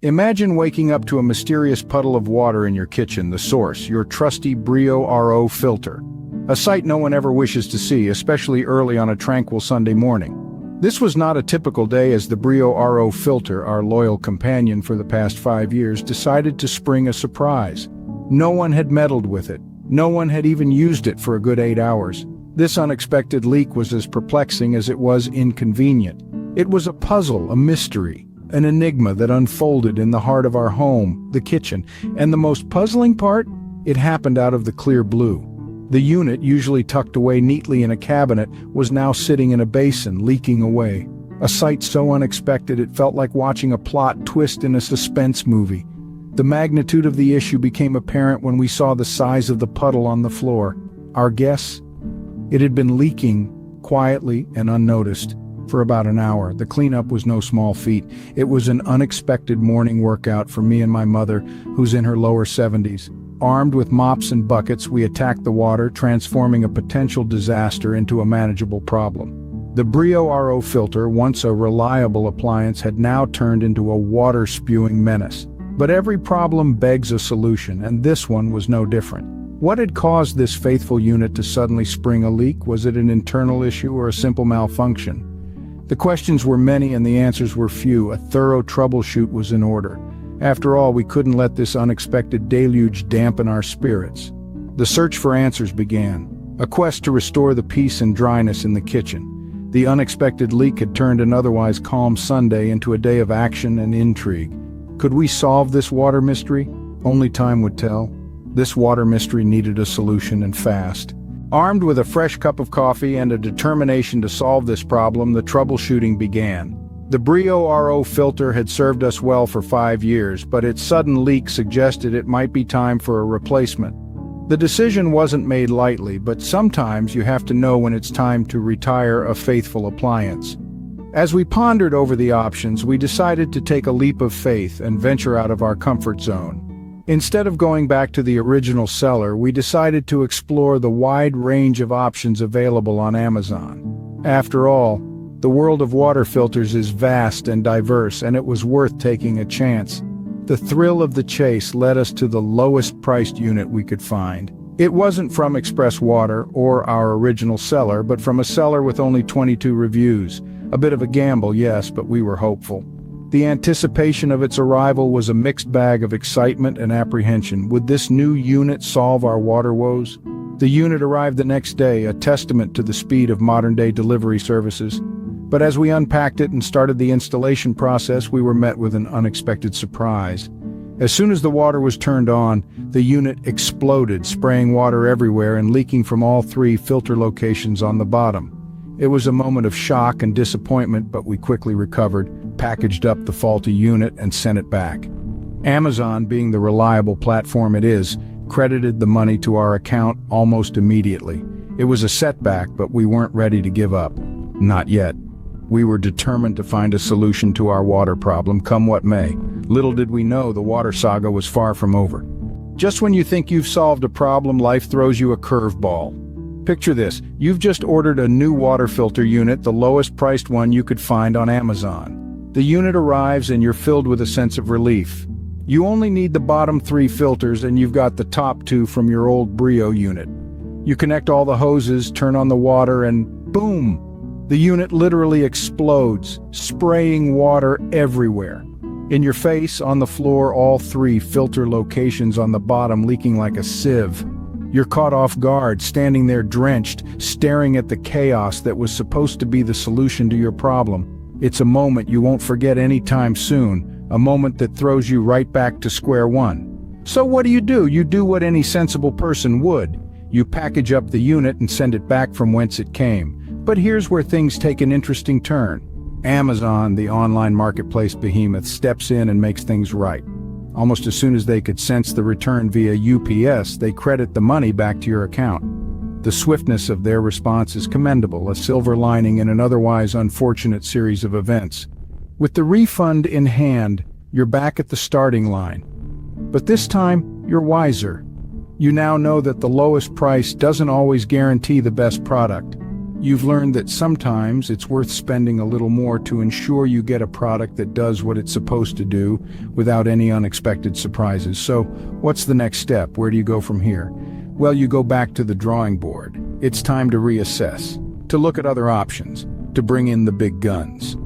Imagine waking up to a mysterious puddle of water in your kitchen, the source, your trusty Brio RO filter. A sight no one ever wishes to see, especially early on a tranquil Sunday morning. This was not a typical day as the Brio RO filter, our loyal companion for the past 5 years, decided to spring a surprise. No one had meddled with it. No one had even used it for a good 8 hours. This unexpected leak was as perplexing as it was inconvenient. It was a puzzle, a mystery, an enigma that unfolded in the heart of our home, the kitchen. And the most puzzling part? It happened out of the clear blue. The unit, usually tucked away neatly in a cabinet, was now sitting in a basin, leaking away. A sight so unexpected it felt like watching a plot twist in a suspense movie. The magnitude of the issue became apparent when we saw the size of the puddle on the floor. Our guess? It had been leaking, quietly and unnoticed, for about an hour. The cleanup was no small feat. It was an unexpected morning workout for me and my mother, who's in her lower 70s. Armed with mops and buckets, we attacked the water, transforming a potential disaster into a manageable problem. The Brio RO filter, once a reliable appliance, had now turned into a water-spewing menace. But every problem begs a solution, and this one was no different. What had caused this faithful unit to suddenly spring a leak? Was it an internal issue or a simple malfunction? The questions were many and the answers were few. A thorough troubleshoot was in order. After all, we couldn't let this unexpected deluge dampen our spirits. The search for answers began, a quest to restore the peace and dryness in the kitchen. The unexpected leak had turned an otherwise calm Sunday into a day of action and intrigue. Could we solve this water mystery? Only time would tell. This water mystery needed a solution, and fast. Armed with a fresh cup of coffee and a determination to solve this problem, the troubleshooting began. The Brio RO filter had served us well for 5 years, but its sudden leak suggested it might be time for a replacement. The decision wasn't made lightly, but sometimes you have to know when it's time to retire a faithful appliance. As we pondered over the options, we decided to take a leap of faith and venture out of our comfort zone. Instead of going back to the original seller, we decided to explore the wide range of options available on Amazon. After all, the world of water filters is vast and diverse, and it was worth taking a chance. The thrill of the chase led us to the lowest priced unit we could find. It wasn't from Express Water or our original seller, but from a seller with only 22 reviews. A bit of a gamble, yes, but we were hopeful. The anticipation of its arrival was a mixed bag of excitement and apprehension. Would this new unit solve our water woes? The unit arrived the next day, a testament to the speed of modern-day delivery services. But as we unpacked it and started the installation process, we were met with an unexpected surprise. As soon as the water was turned on, the unit exploded, spraying water everywhere and leaking from all 3 filter locations on the bottom. It was a moment of shock and disappointment, but we quickly recovered, packaged up the faulty unit, and sent it back. Amazon, being the reliable platform it is, credited the money to our account almost immediately. It was a setback, but we weren't ready to give up. Not yet. We were determined to find a solution to our water problem, come what may. Little did we know the water saga was far from over. Just when you think you've solved a problem, life throws you a curveball. Picture this, you've just ordered a new water filter unit, the lowest priced one you could find on Amazon. The unit arrives and you're filled with a sense of relief. You only need the bottom 3 filters and you've got the top 2 from your old Brio unit. You connect all the hoses, turn on the water, and boom! The unit literally explodes, spraying water everywhere. In your face, on the floor, all 3 filter locations on the bottom leaking like a sieve. You're caught off guard, standing there drenched, staring at the chaos that was supposed to be the solution to your problem. It's a moment you won't forget anytime soon, a moment that throws you right back to square one. So what do? You do what any sensible person would. You package up the unit and send it back from whence it came. But here's where things take an interesting turn. Amazon, the online marketplace behemoth, steps in and makes things right. Almost as soon as they could sense the return via UPS, they credit the money back to your account. The swiftness of their response is commendable, a silver lining in an otherwise unfortunate series of events. With the refund in hand, you're back at the starting line. But this time, you're wiser. You now know that the lowest price doesn't always guarantee the best product. You've learned that sometimes it's worth spending a little more to ensure you get a product that does what it's supposed to do without any unexpected surprises. So, what's the next step? Where do you go from here? Well, you go back to the drawing board. It's time to reassess, to look at other options, to bring in the big guns.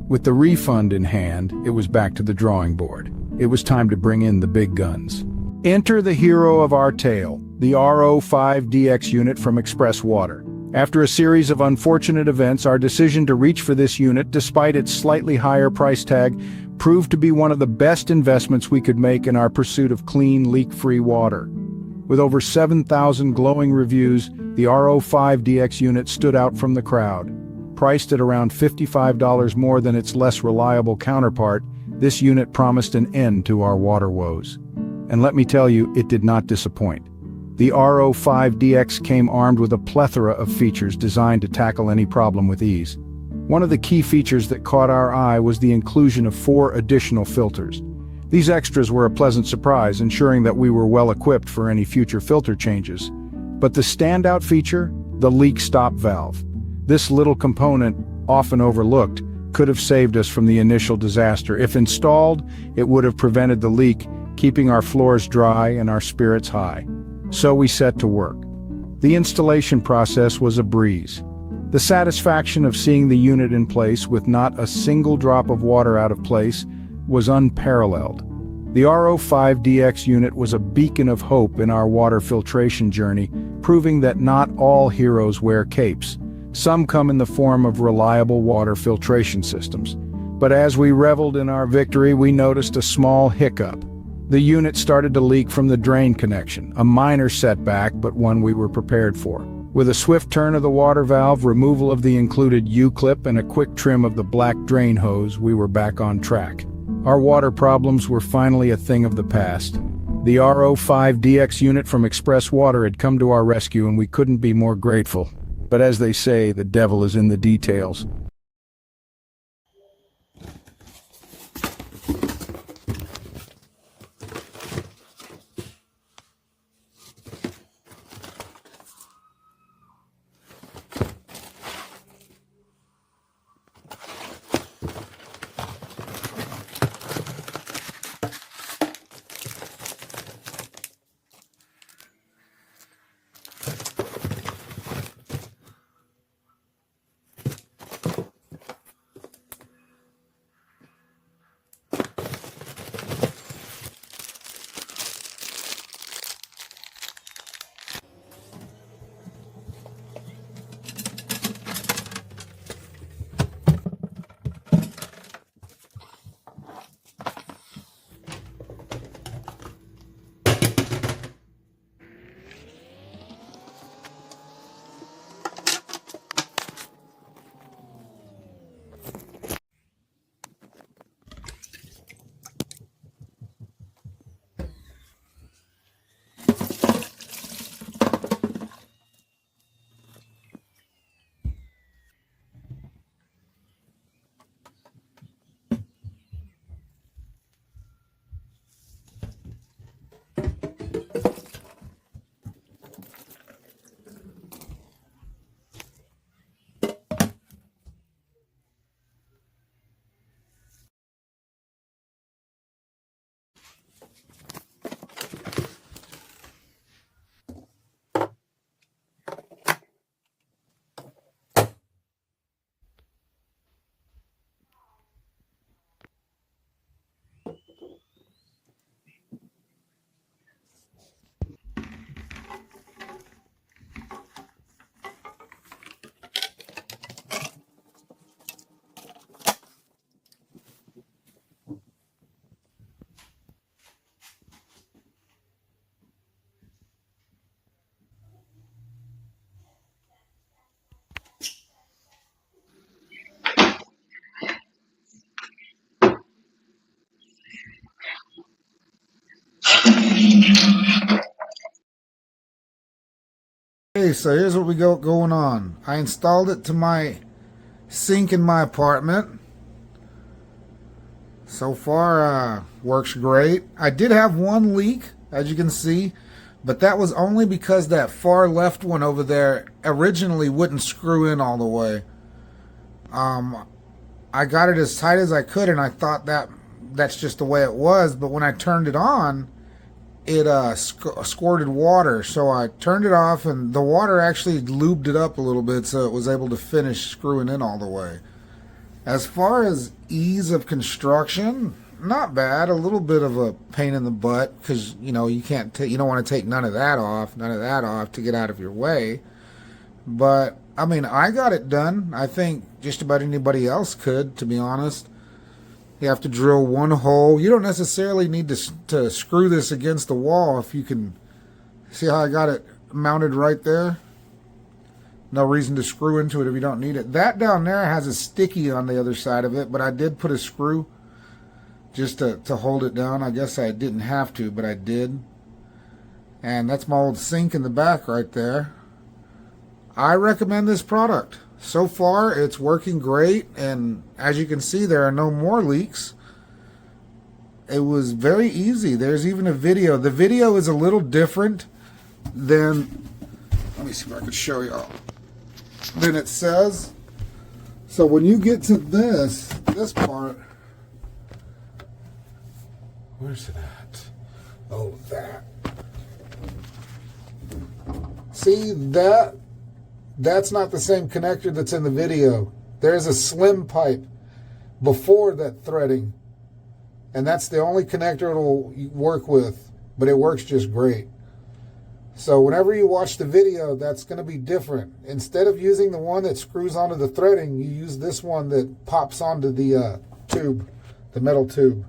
With the refund in hand, it was back to the drawing board. It was time to bring in the big guns. Enter the hero of our tale, the RO5DX unit from Express Water. After a series of unfortunate events, our decision to reach for this unit, despite its slightly higher price tag, proved to be one of the best investments we could make in our pursuit of clean, leak-free water. With over 7,000 glowing reviews, the RO5DX unit stood out from the crowd. Priced at around $55 more than its less reliable counterpart, this unit promised an end to our water woes. And let me tell you, it did not disappoint. The RO5DX came armed with a plethora of features designed to tackle any problem with ease. One of the key features that caught our eye was the inclusion of 4 additional filters. These extras were a pleasant surprise, ensuring that we were well equipped for any future filter changes. But the standout feature? The leak stop valve. This little component, often overlooked, could have saved us from the initial disaster. If installed, it would have prevented the leak, keeping our floors dry and our spirits high. So we set to work. The installation process was a breeze. The satisfaction of seeing the unit in place with not a single drop of water out of place was unparalleled. The RO5DX unit was a beacon of hope in our water filtration journey, proving that not all heroes wear capes. Some come in the form of reliable water filtration systems. But as we reveled in our victory, we noticed a small hiccup. The unit started to leak from the drain connection, a minor setback, but one we were prepared for. With a swift turn of the water valve, removal of the included U-clip, and a quick trim of the black drain hose, we were back on track. Our water problems were finally a thing of the past. The RO5DX unit from Express Water had come to our rescue, and we couldn't be more grateful. But as they say, the devil is in the details. Okay, so here's what we got going on. I installed it to my sink in my apartment. So far, works great. I did have one leak, as you can see, But that was only because that far left one over there originally wouldn't screw in all the way. I got it as tight as I could, and I thought that's just the way it was. But when I turned it on, it squirted water. So I turned it off, and the water actually lubed it up a little bit, so it was able to finish screwing in all the way. As far as ease of construction, not bad. A little bit of a pain in the butt because you know you don't want to take none of that off to get out of your way. But I mean, I got it done. I think just about anybody else could, to be honest. You have to drill one hole. You don't necessarily need to screw this against the wall. If you can see how I got it mounted right there. No reason to screw into it if you don't need it. That down there has a sticky on the other side of it, but I did put a screw just to hold it down. I guess I didn't have to, but I did. And that's my old sink in the back right there. I recommend this product. So far, it's working great, and as you can see, there are no more leaks. It was very easy. There's even a video. The video is a little different than, let me see if I can show y'all, than it says. So when you get to this part, where's it at? Oh, that. See that? That's not the same connector that's in the video. There's a slim pipe before that threading, and that's the only connector it'll work with, but it works just great. So whenever you watch the video, that's going to be different. Instead of using the one that screws onto the threading, you use this one that pops onto the tube, the metal tube.